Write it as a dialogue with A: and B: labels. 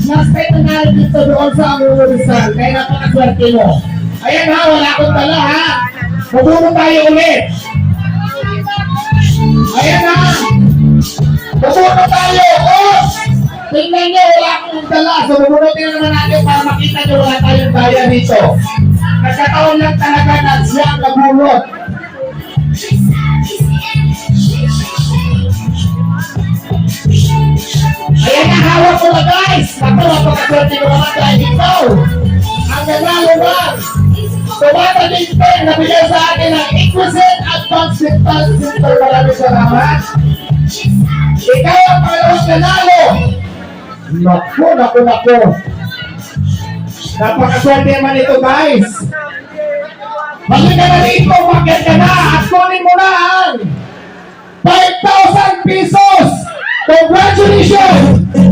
A: Last time nanalo dito doon sa Amuro Rizal. Kaya napakaswerte mo. Ayan ha, wala akong tala ha. Mabuno tayo ulit. Ayan ha. Mabuno tayo. Oh! Tingnan nyo, wala akong tala. So mabunutin naman natin para makita nyo wala tayong daya dito. Nagkataon lang talaga na siya ang nabunot. Ayan ang hawak ko na guys. Naku, napakaswerte ko naman dahil dito. Ang nanalo ba? Tumata din pen na bigay sa akin ng exquisite advanced mental simple. Maraming salamat. Ikaw ang pangalawang nanalo. Naku. Napakaswerte naman ito guys. Maganda na dito, bakit ka na at kunin mo na ang 5,000 pesos. Congratulations!